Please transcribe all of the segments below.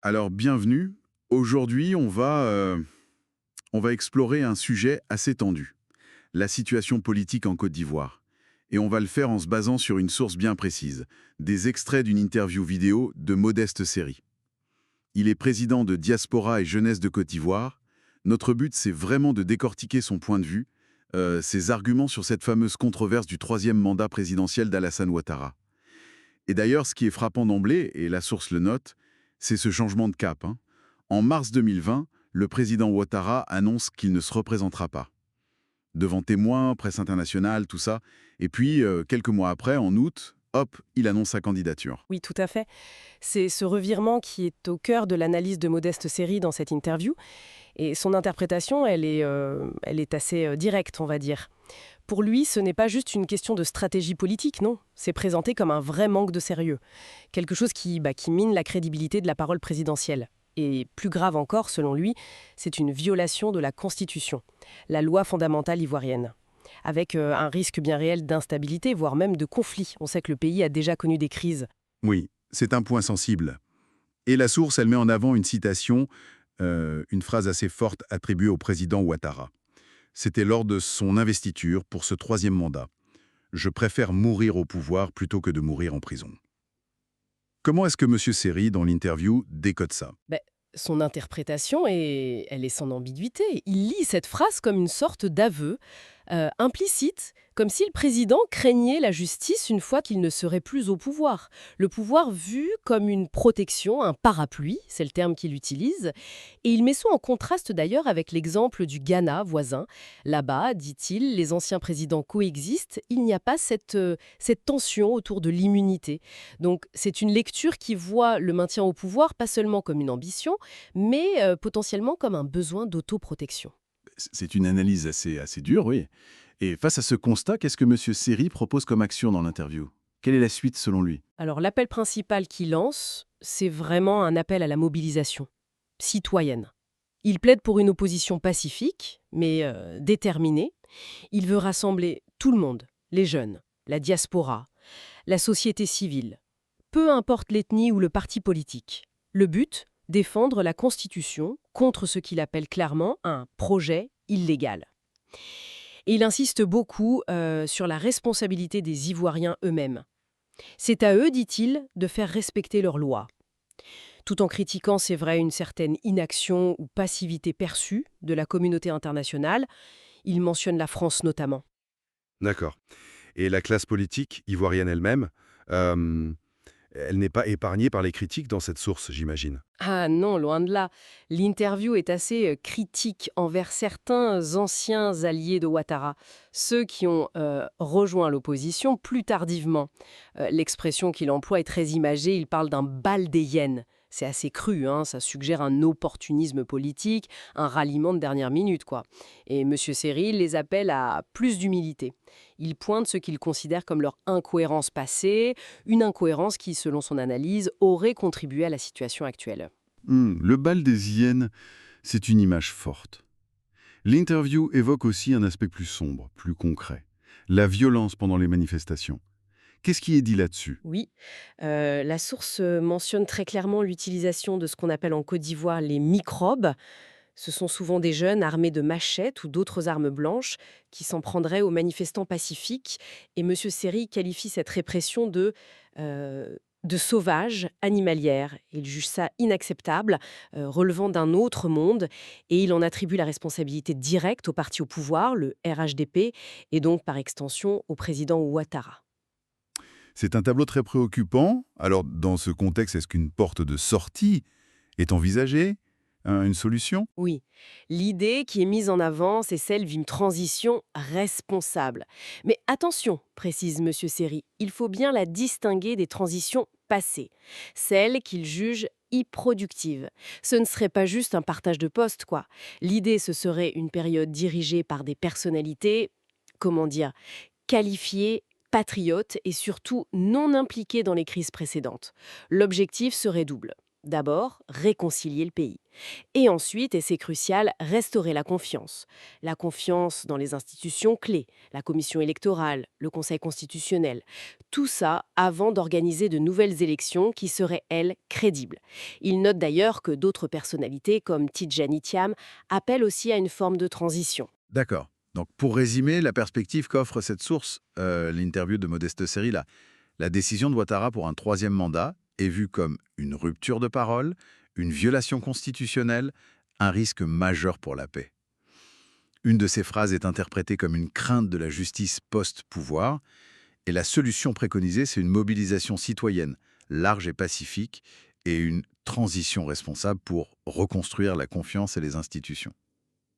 Alors, bienvenue. Aujourd'hui, on va explorer un sujet assez tendu, la situation politique en Côte d'Ivoire. Et on va le faire en se basant sur une source bien précise, des extraits d'une interview vidéo de Modeste Série. Il est président de Diaspora et Jeunesse de Côte d'Ivoire. Notre but, c'est vraiment de décortiquer son point de vue, ses arguments sur cette fameuse controverse du troisième mandat présidentiel d'Alassane Ouattara. Et d'ailleurs, ce qui est frappant d'emblée, et la source le note, c'est ce changement de cap, hein. En mars 2020, le président Ouattara annonce qu'il ne se représentera pas. Devant témoins, presse internationale, tout ça. Et puis, quelques mois après, en août, hop, il annonce sa candidature. Oui, tout à fait. C'est ce revirement qui est au cœur de l'analyse de Modeste Série dans cette interview. Et son interprétation, elle est assez directe, on va dire. Pour lui, ce n'est pas juste une question de stratégie politique, non. C'est présenté comme un vrai manque de sérieux. Quelque chose qui mine la crédibilité de la parole présidentielle. Et plus grave encore, selon lui, c'est une violation de la Constitution, la loi fondamentale ivoirienne, avec un risque bien réel d'instabilité, voire même de conflit. On sait que le pays a déjà connu des crises. Oui, c'est un point sensible. Et la source, elle met en avant une citation, une phrase assez forte attribuée au président Ouattara. C'était lors de son investiture pour ce troisième mandat. Je préfère mourir au pouvoir plutôt que de mourir en prison. Comment est-ce que M. Seri, dans l'interview, décode ça? Ben, son interprétation, elle est sans ambiguïté. Il lit cette phrase comme une sorte d'aveu implicite, comme si le président craignait la justice une fois qu'il ne serait plus au pouvoir. Le pouvoir vu comme une protection, un parapluie, c'est le terme qu'il utilise. Et il met ça en contraste d'ailleurs avec l'exemple du Ghana voisin. Là-bas, dit-il, les anciens présidents coexistent, il n'y a pas cette tension autour de l'immunité. Donc c'est une lecture qui voit le maintien au pouvoir pas seulement comme une ambition, mais potentiellement comme un besoin d'autoprotection. C'est une analyse assez dure, oui. Et face à ce constat, qu'est-ce que M. Seri propose comme action dans l'interview? Quelle est la suite selon lui? Alors l'appel principal qu'il lance, c'est vraiment un appel à la mobilisation citoyenne. Il plaide pour une opposition pacifique, mais déterminée. Il veut rassembler tout le monde, les jeunes, la diaspora, la société civile, peu importe l'ethnie ou le parti politique. Le but, défendre la Constitution contre ce qu'il appelle clairement un projet illégal. Et il insiste beaucoup sur la responsabilité des Ivoiriens eux-mêmes. C'est à eux, dit-il, de faire respecter leurs lois. Tout en critiquant, c'est vrai, une certaine inaction ou passivité perçue de la communauté internationale, il mentionne la France notamment. D'accord. Et la classe politique ivoirienne elle-même, euh, elle n'est pas épargnée par les critiques dans cette source, j'imagine. Ah non, loin de là. L'interview est assez critique envers certains anciens alliés de Ouattara, ceux qui ont rejoint l'opposition plus tardivement. L'expression qu'il emploie est très imagée, il parle d'un bal des hyènes. C'est assez cru, hein, ça suggère un opportunisme politique, un ralliement de dernière minute, quoi. Et M. Seri les appelle à plus d'humilité. Il pointe ce qu'il considère comme leur incohérence passée, une incohérence qui, selon son analyse, aurait contribué à la situation actuelle. Le bal des hyènes, c'est une image forte. L'interview évoque aussi un aspect plus sombre, plus concret. La violence pendant les manifestations. Qu'est-ce qui est dit là-dessus? Oui, la source mentionne très clairement l'utilisation de ce qu'on appelle en Côte d'Ivoire les microbes. Ce sont souvent des jeunes armés de machettes ou d'autres armes blanches qui s'en prendraient aux manifestants pacifiques. Et M. Seri qualifie cette répression de sauvage, animalière. Il juge ça inacceptable, relevant d'un autre monde, et il en attribue la responsabilité directe au parti au pouvoir, le RHDP, et donc par extension au président Ouattara. C'est un tableau très préoccupant. Alors, dans ce contexte, est-ce qu'une porte de sortie est envisagée? Une solution? Oui, l'idée qui est mise en avant, c'est celle d'une transition responsable. Mais attention, précise M. Seri, il faut bien la distinguer des transitions passées, celles qu'il juge improductives. Ce ne serait pas juste un partage de postes, quoi. L'idée, ce serait une période dirigée par des personnalités, comment dire, qualifiées, patriotes et surtout non impliquées dans les crises précédentes. L'objectif serait double. D'abord, réconcilier le pays. Et ensuite, et c'est crucial, restaurer la confiance. La confiance dans les institutions clés, la commission électorale, le Conseil constitutionnel. Tout ça avant d'organiser de nouvelles élections qui seraient, elles, crédibles. Il note d'ailleurs que d'autres personnalités, comme Tidjani Thiam, appellent aussi à une forme de transition. D'accord. Donc, pour résumer, la perspective qu'offre cette source, l'interview de Modeste Série, là, la décision de Ouattara pour un troisième mandat est vue comme une rupture de parole, une violation constitutionnelle, un risque majeur pour la paix. Une de ces phrases est interprétée comme une crainte de la justice post-pouvoir, et la solution préconisée, c'est une mobilisation citoyenne large et pacifique, et une transition responsable pour reconstruire la confiance et les institutions.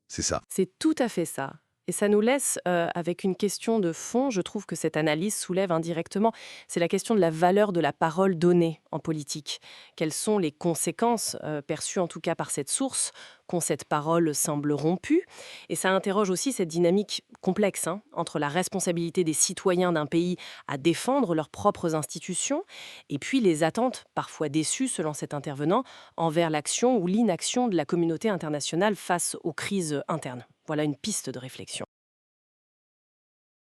C'est ça. C'est tout à fait ça. Et ça nous laisse avec une question de fond, je trouve que cette analyse soulève indirectement, c'est la question de la valeur de la parole donnée en politique. Quelles sont les conséquences, perçues en tout cas par cette source, quand cette parole semble rompue? Et ça interroge aussi cette dynamique complexe entre la responsabilité des citoyens d'un pays à défendre leurs propres institutions, et puis les attentes, parfois déçues selon cet intervenant, envers l'action ou l'inaction de la communauté internationale face aux crises internes. Voilà une piste de réflexion.